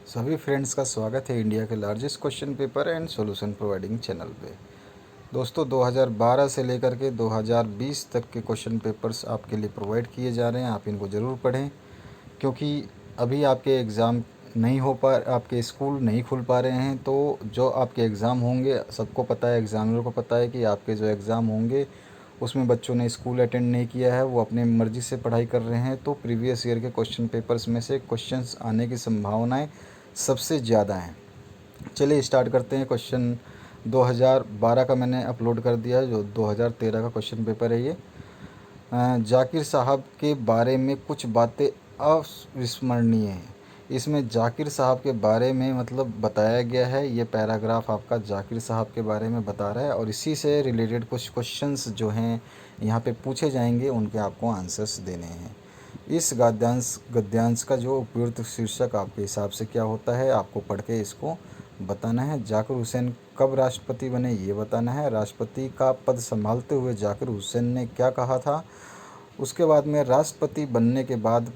सभी फ्रेंड्स का स्वागत है इंडिया के largest question paper and solution providing channel पे। दोस्तों 2012 से लेकर के 2020 तक के क्वेश्चन पेपर्स आपके लिए प्रोवाइड किए जा रहे हैं। आप इनको ज़रूर पढ़ें क्योंकि अभी आपके एग्ज़ाम नहीं हो पा आपके स्कूल नहीं खुल पा रहे हैं। तो जो आपके एग्ज़ाम होंगे, सबको पता है, एग्ज़ामिनर को पता है कि आपके जो एग्ज़ाम होंगे उसमें बच्चों ने स्कूल अटेंड नहीं किया है, वो अपने मर्ज़ी से पढ़ाई कर रहे हैं। तो प्रीवियस ईयर के क्वेश्चन पेपर्स में से क्वेश्चंस आने की संभावनाएं सबसे ज़्यादा हैं। चलिए स्टार्ट करते हैं। क्वेश्चन 2012 का मैंने अपलोड कर दिया है, जो 2013 का क्वेश्चन पेपर है ये। जाकिर साहब के बारे में कुछ बातें अविस्मरणीय हैं। इसमें जाकिर साहब के बारे में मतलब बताया गया है, ये पैराग्राफ आपका जाकिर साहब के बारे में बता रहा है और इसी से रिलेटेड कुछ क्वेश्चंस जो हैं यहाँ पे पूछे जाएंगे, उनके आपको आंसर्स देने हैं। इस गद्यांश का जो उपयुक्त शीर्षक आपके हिसाब से क्या होता है, आपको पढ़ के इसको बताना है। जाकिर हुसैन कब राष्ट्रपति बने, ये बताना है। राष्ट्रपति का पद संभालते हुए जाकिर हुसैन ने क्या कहा था। उसके बाद में राष्ट्रपति बनने के बाद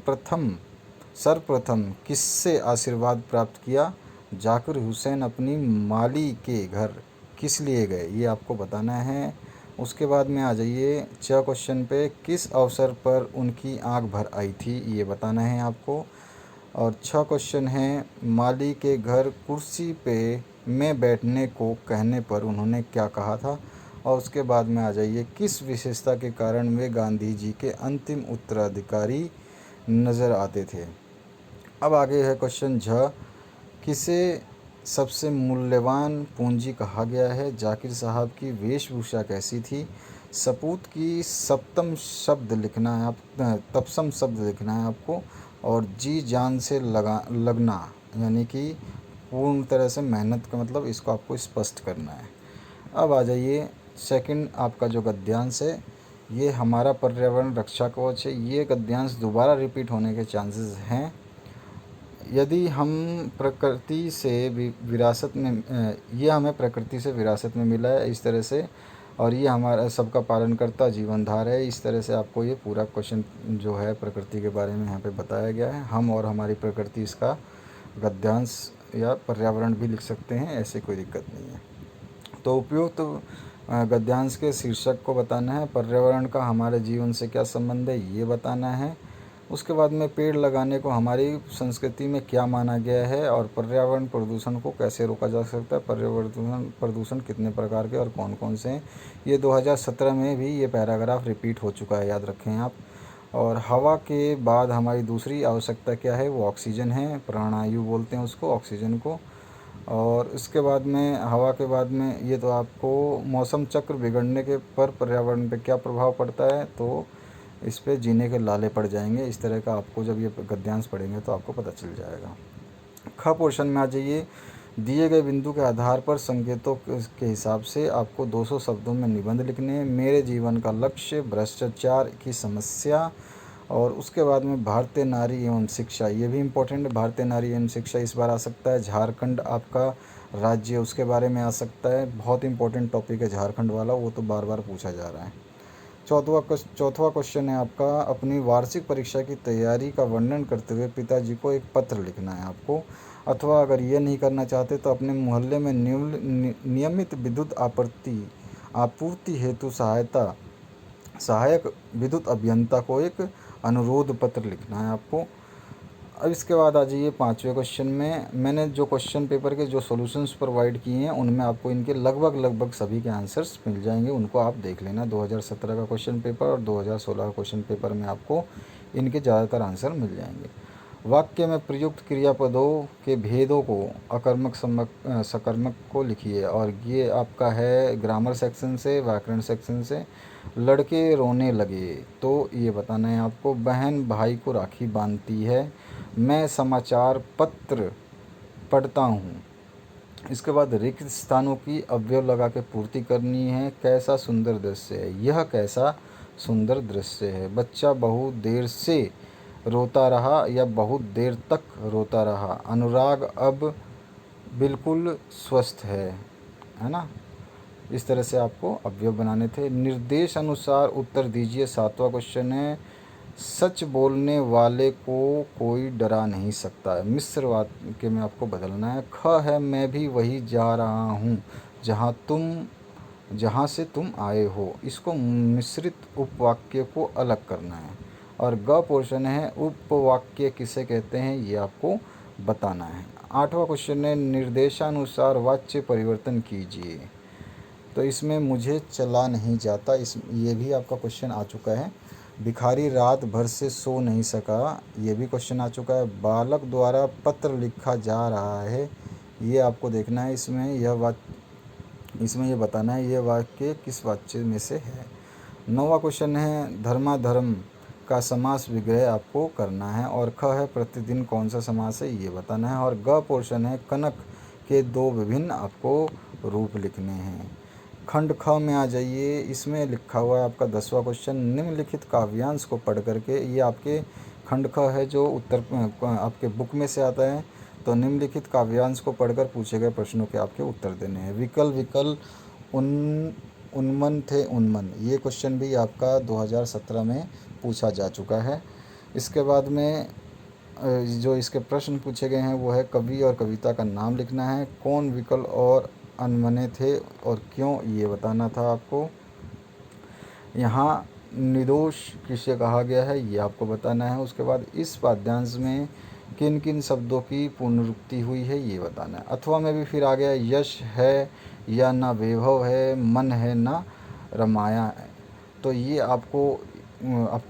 सर्वप्रथम किससे आशीर्वाद प्राप्त किया। जाकिर हुसैन अपनी माली के घर किस लिए गए, ये आपको बताना है। उसके बाद में आ जाइए क्वेश्चन पे, किस अवसर पर उनकी आंख भर आई थी, ये बताना है आपको। और क्वेश्चन है, माली के घर कुर्सी पे में बैठने को कहने पर उन्होंने क्या कहा था। और उसके बाद में आ जाइए, किस विशेषता के कारण वे गांधी जी के अंतिम उत्तराधिकारी नज़र आते थे। अब आगे है क्वेश्चन किसे सबसे मूल्यवान पूंजी कहा गया है। जाकिर साहब की वेशभूषा कैसी थी। सपूत की सप्तम शब्द लिखना है तपसम शब्द लिखना है आपको। और जी जान से लगना यानी कि पूर्ण तरह से मेहनत का मतलब, इसको आपको स्पष्ट करना है। अब आ जाइए सेकंड आपका जो गद्यांश है, ये हमारा पर्यावरण रक्षा कवच है। ये गद्यांश दोबारा रिपीट होने के चांसेस हैं। यदि हम प्रकृति से विरासत में ये हमें प्रकृति से विरासत में मिला है इस तरह से, और ये हमारा सबका पालन करता जीवनधार है। इस तरह से आपको ये पूरा क्वेश्चन जो है प्रकृति के बारे में यहाँ पे बताया गया है। हम और हमारी प्रकृति, इसका गद्यांश या पर्यावरण भी लिख सकते हैं, ऐसे कोई दिक्कत नहीं है। तो उपयुक्त गद्यांश के शीर्षक को बताना है। पर्यावरण का हमारे जीवन से क्या संबंध है, ये बताना है। उसके बाद में पेड़ लगाने को हमारी संस्कृति में क्या माना गया है, और पर्यावरण प्रदूषण को कैसे रोका जा सकता है। पर्यावरण प्रदूषण कितने प्रकार के और कौन कौन से हैं, ये 2017 में भी ये पैराग्राफ रिपीट हो चुका है, याद रखें आप। और हवा के बाद हमारी दूसरी आवश्यकता क्या है, वो ऑक्सीजन है। प्राणायु बोलते हैं उसको, ऑक्सीजन को। और इसके बाद में हवा के बाद में ये तो आपको मौसम चक्र बिगड़ने के पर पर्यावरण पे क्या प्रभाव पड़ता है, तो इस पे जीने के लाले पड़ जाएंगे। इस तरह का आपको जब ये गद्यांश पढ़ेंगे तो आपको पता चल जाएगा। ख पोर्शन में आ जाइए। दिए गए बिंदु के आधार पर संकेतों के हिसाब से आपको 200 शब्दों में निबंध लिखने हैं। मेरे जीवन का लक्ष्य, भ्रष्टाचार की समस्या। और उसके बाद में भारतीय नारी एवं शिक्षा, ये भी इम्पोर्टेंट है। भारतीय नारी एवं शिक्षा इस बार आ सकता है। झारखंड आपका राज्य, उसके बारे में आ सकता है। बहुत इंपॉर्टेंट टॉपिक है झारखंड वाला, वो तो बार बार पूछा जा रहा है। चौथा क्वेश्चन है आपका, अपनी वार्षिक परीक्षा की तैयारी का वर्णन करते हुए पिताजी को एक पत्र लिखना है आपको। अथवा अगर ये नहीं करना चाहते तो अपने मोहल्ले में नियमित विद्युत आपूर्ति हेतु सहायक विद्युत अभियंता को एक अनुरोध पत्र लिखना है आपको। अब इसके बाद आ जाइए पाँचवें क्वेश्चन में। मैंने जो क्वेश्चन पेपर के जो सॉल्यूशंस प्रोवाइड किए हैं, उनमें आपको इनके लगभग सभी के आंसर्स मिल जाएंगे, उनको आप देख लेना। 2017 का क्वेश्चन पेपर और 2016 का क्वेश्चन पेपर में आपको इनके ज़्यादातर आंसर मिल जाएंगे। वाक्य में प्रयुक्त क्रियापदों के भेदों को अकर्मक सकर्मक को लिखिए। और ये आपका है ग्रामर सेक्शन से, व्याकरण सेक्शन से। लड़के रोने लगे, तो ये बताना है आपको। बहन भाई को राखी बांधती है। मैं समाचार पत्र पढ़ता हूँ। इसके बाद रिक्त स्थानों की अवयव लगा के पूर्ति करनी है। कैसा सुंदर दृश्य है, यह कैसा सुंदर दृश्य है। बच्चा बहुत देर से रोता रहा या बहुत देर तक रोता रहा। अनुराग अब बिल्कुल स्वस्थ है ना। इस तरह से आपको अवयव बनाने थे। निर्देश अनुसार उत्तर दीजिए। सातवां क्वेश्चन है, सच बोलने वाले को कोई डरा नहीं सकता। मिस्र वाक्य में आपको बदलना है। ख है मैं भी वही जा रहा हूँ जहाँ से तुम आए हो। इसको मिश्रित उपवाक्य को अलग करना है। और ग पोर्शन है उपवाक्य किसे कहते हैं ये आपको बताना है। 8वां क्वेश्चन है निर्देशानुसार वाच्य परिवर्तन कीजिए। तो इसमें मुझे चला नहीं जाता, ये भी आपका क्वेश्चन आ चुका है। भिखारी रात भर से सो नहीं सका, ये भी क्वेश्चन आ चुका है। बालक द्वारा पत्र लिखा जा रहा है, ये आपको देखना है। इसमें ये बताना है ये वाक्य किस वाक्य में से है। 9वां क्वेश्चन है धर्माधर्म का समास विग्रह आपको करना है। और ख है प्रतिदिन कौन सा समास है ये बताना है। और ग पोर्शन है कनक के दो विभिन्न आपको रूप लिखने हैं। खंड ख में आ जाइए। इसमें लिखा हुआ है आपका 10वां क्वेश्चन निम्नलिखित काव्यांश को पढ़ करके, ये आपके खंड ख है जो उत्तर आपके बुक में से आता है। तो निम्नलिखित काव्यांश को पढ़कर पूछे गए प्रश्नों के आपके उत्तर देने हैं। विकल विकल उन्मन थे उन्मन, ये क्वेश्चन भी आपका 2017 में पूछा जा चुका है। इसके बाद में जो इसके प्रश्न पूछे गए हैं वो है कवि और कविता का नाम लिखना है। कौन विकल और अनमने थे और क्यों ये बताना था आपको। यहाँ निर्दोष किसे कहा गया है ये आपको बताना है। उसके बाद इस पाठ्यांश में किन किन शब्दों की पुनरुक्ति हुई है ये बताना है। अथवा में भी फिर आ गया यश है या ना वैभव है, मन है ना रमाया है। तो ये आपको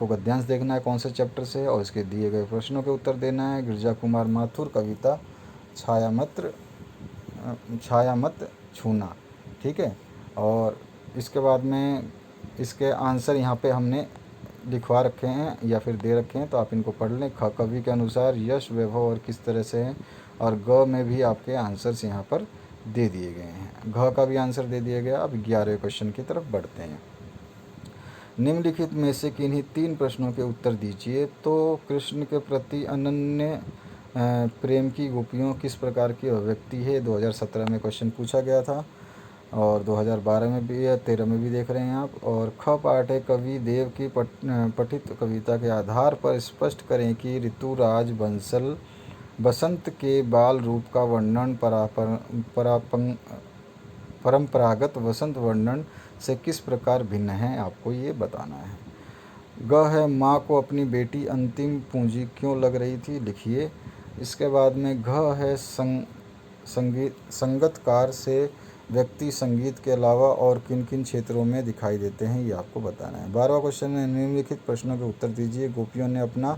गद्यांश देखना है कौन से चैप्टर से है और इसके दिए गए प्रश्नों के उत्तर देना है। गिरिजा कुमार माथुर कविता छाया मत छूना, ठीक है। और इसके बाद में इसके आंसर यहाँ पे हमने लिखवा रखे हैं या फिर दे रखे हैं, तो आप इनको पढ़ लें। ख कवि के अनुसार यश वैभव और किस तरह से हैं। और ग में भी आपके आंसर्स यहाँ पर दे दिए गए हैं। घ का भी आंसर दे दिया गया। अब 11वें क्वेश्चन की तरफ बढ़ते हैं। निम्नलिखित में से किन्हीं 3 प्रश्नों के उत्तर दीजिए। तो कृष्ण के प्रति अनन्य प्रेम की गोपियों किस प्रकार की अभिव्यक्ति है, 2017 में क्वेश्चन पूछा गया था और 2012 में भी या 13 में भी देख रहे हैं आप। और ख पाठ है कवि देव की पठित कविता के आधार पर स्पष्ट करें कि ऋतुराज बंसल बसंत के बाल रूप का वर्णन परंपरागत वसंत वर्णन से किस प्रकार भिन्न है, आपको ये बताना है। ग है माँ को अपनी बेटी अंतिम पूंजी क्यों लग रही थी, लिखिए। इसके बाद में घ है संगतकार से व्यक्ति संगीत के अलावा और किन किन क्षेत्रों में दिखाई देते हैं ये आपको बताना है। 12वां क्वेश्चन है निम्नलिखित प्रश्नों के उत्तर दीजिए। गोपियों ने अपना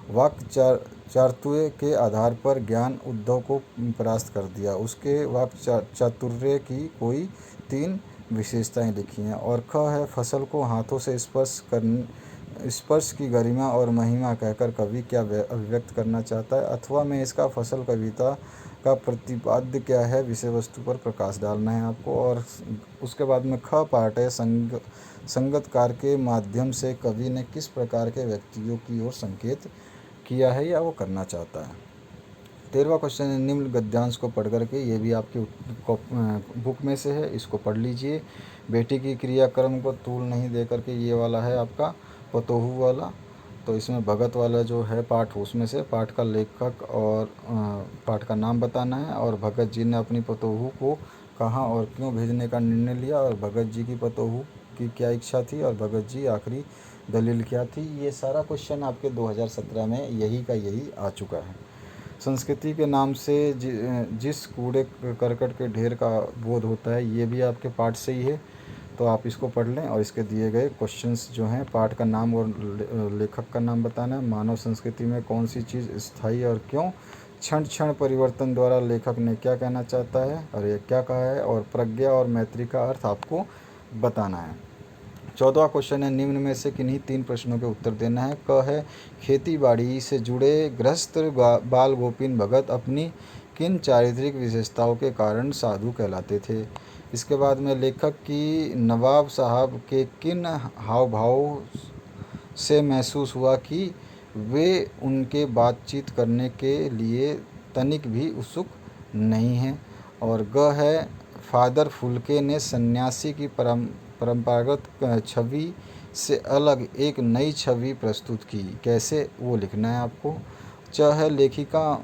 वाक्य चातुर्य के आधार पर ज्ञान उद्धव को परास्त कर दिया, उसके वाक्य चातुर्य की कोई 3 विशेषताएं लिखी हैं। और ख है फसल को हाथों से स्पर्श की गरिमा और महिमा कहकर कवि क्या अभिव्यक्त करना चाहता है। अथवा में इसका फसल कविता का प्रतिपाद्य क्या है, विषय वस्तु पर प्रकाश डालना है आपको। और उसके बाद में ख पाठ है संगतकार के माध्यम से कवि ने किस प्रकार के व्यक्तियों की ओर संकेत किया है या वो करना चाहता है। 13वां क्वेश्चन है निम्न गद्यांश को पढ़ करके, ये भी आपकी बुक में से है, इसको पढ़ लीजिए। बेटी की क्रियाक्रम को तूल नहीं दे करके ये वाला है आपका पतोहू वाला। तो इसमें भगत वाला जो है पाठ, उसमें से पाठ का लेखक और पाठ का नाम बताना है। और भगत जी ने अपनी पतोहू को कहाँ और क्यों भेजने का निर्णय लिया, और भगत जी की पतोहू की क्या इच्छा थी, और भगत जी आखिरी दलील क्या थी। ये सारा क्वेश्चन आपके 2017 में यही का यही आ चुका है। संस्कृति के नाम से जिस कूड़े करकट के ढेर का बोध होता है, ये भी आपके पाठ से ही है, तो आप इसको पढ़ लें। और इसके दिए गए क्वेश्चंस जो हैं, पाठ का नाम और लेखक का नाम बताना है। मानव संस्कृति में कौन सी चीज़ स्थायी और क्यों, क्षण क्षण परिवर्तन द्वारा लेखक ने क्या कहना चाहता है और ये क्या कहा है। और प्रज्ञा और मैत्री का अर्थ आपको बताना है। 14वां क्वेश्चन है निम्न में से किन्हीं 3 प्रश्नों के उत्तर देना है। क है खेती बाड़ी से जुड़े गृहस्थ बाल गोपीन भगत अपनी किन चारित्रिक विशेषताओं के कारण साधु कहलाते थे। इसके बाद में लेखक की नवाब साहब के किन हाव भाव से महसूस हुआ कि वे उनके बातचीत करने के लिए तनिक भी उत्सुक नहीं हैं। और ग है फादर फुल्के ने सन्यासी की परंपरागत छवि से अलग एक नई छवि प्रस्तुत की। कैसे वो लिखना है आपको। च है लेखिका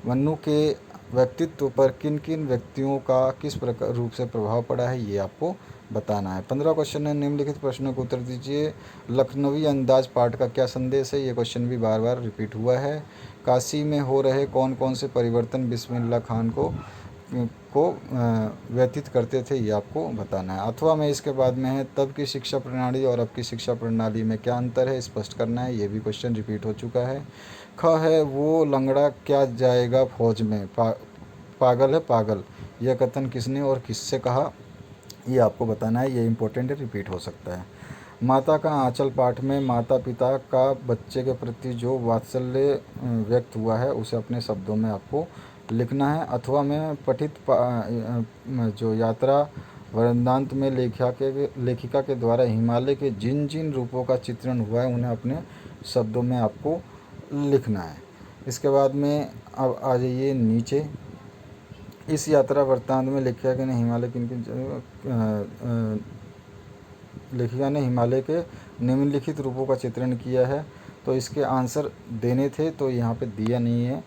मन्नू के व्यक्तित्व पर किन किन व्यक्तियों का किस प्रकार रूप से प्रभाव पड़ा है, ये आपको बताना है। 15 क्वेश्चन है, निम्नलिखित प्रश्नों को उत्तर दीजिए। लखनवी अंदाज पाठ का क्या संदेश है, ये क्वेश्चन भी बार बार रिपीट हुआ है। काशी में हो रहे कौन कौन से परिवर्तन बिस्मिल्लाह खान को व्यतीत करते थे, ये आपको बताना है। अथवा में इसके बाद में है, तब की शिक्षा प्रणाली और अब की शिक्षा प्रणाली में क्या अंतर है, स्पष्ट करना है। ये भी क्वेश्चन रिपीट हो चुका है। ख है, वो लंगड़ा क्या जाएगा फौज में, पागल है पागल, यह कथन किसने और किससे कहा, ये आपको बताना है। ये इंपॉर्टेंट है, रिपीट हो सकता है। माता का आंचल पाठ में माता पिता का बच्चे के प्रति जो वात्सल्य व्यक्त हुआ है उसे अपने शब्दों में आपको लिखना है। अथवा में पठित जो यात्रा वृंदांत में लेखिका के द्वारा हिमालय के जिन जिन रूपों का चित्रण हुआ है उन्हें अपने शब्दों में आपको लिखना है। इसके बाद में अब आ जाइए नीचे। इस यात्रा वृत्तांत में लेखिका ने हिमालय के निम्नलिखित रूपों का चित्रण किया है, तो इसके आंसर देने थे तो यहाँ पे दिया नहीं है।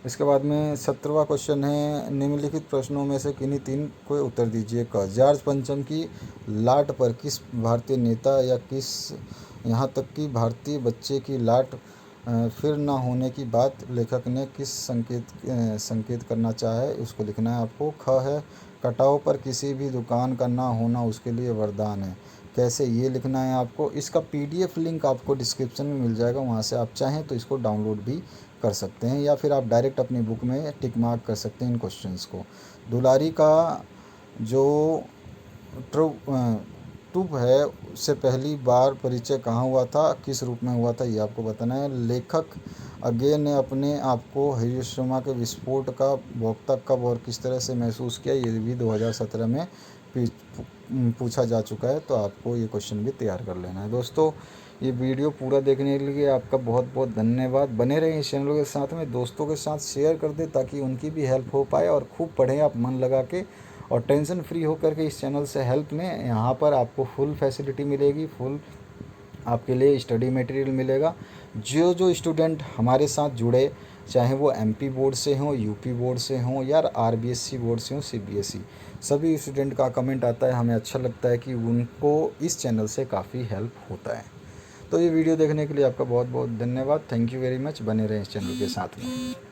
इसके बाद में 17वां क्वेश्चन है, निम्नलिखित प्रश्नों में से किन्हीं 3 को उत्तर दीजिए। क, जॉर्ज पंचम की लाट पर किस भारतीय नेता या किस, यहाँ तक कि भारतीय बच्चे की लाट फिर न होने की बात लेखक ने किस संकेत करना चाहा है, उसको लिखना है आपको। ख है, कटाव पर किसी भी दुकान का ना होना उसके लिए वरदान है। कैसे, ये लिखना है आपको। इसका PDF लिंक आपको डिस्क्रिप्शन में मिल जाएगा, वहाँ से आप चाहें तो इसको डाउनलोड भी कर सकते हैं या फिर आप डायरेक्ट अपनी बुक में टिक मार्क कर सकते हैं इन क्वेश्चंस को। दुलारी का जो टूब है उससे पहली बार परिचय कहाँ हुआ था, किस रूप में हुआ था, ये आपको बताना है। लेखक अज्ञे ने अपने आप को हिरोशिमा के विस्फोट का वक्ता कब और किस तरह से महसूस किया, ये भी 2017 में पूछा जा चुका है, तो आपको ये क्वेश्चन भी तैयार कर लेना है। दोस्तों, ये वीडियो पूरा देखने के लिए आपका बहुत बहुत धन्यवाद। बने रहें इस चैनल के साथ में, दोस्तों के साथ शेयर कर दें ताकि उनकी भी हेल्प हो पाए, और खूब पढ़ें आप मन लगा के और टेंशन फ्री होकर के इस चैनल से हेल्प लें। यहाँ पर आपको फुल फैसिलिटी मिलेगी, फुल आपके लिए स्टडी मटेरियल मिलेगा। जो जो स्टूडेंट हमारे साथ जुड़े, चाहे वो MP बोर्ड से हों, UP बोर्ड से हों या RBSC बोर्ड से हों, CBSE, सभी स्टूडेंट का कमेंट आता है, हमें अच्छा लगता है कि उनको इस चैनल से काफ़ी हेल्प होता है। तो ये वीडियो देखने के लिए आपका बहुत बहुत धन्यवाद। Thank you very much. बने रहें इस चैनल के साथ में।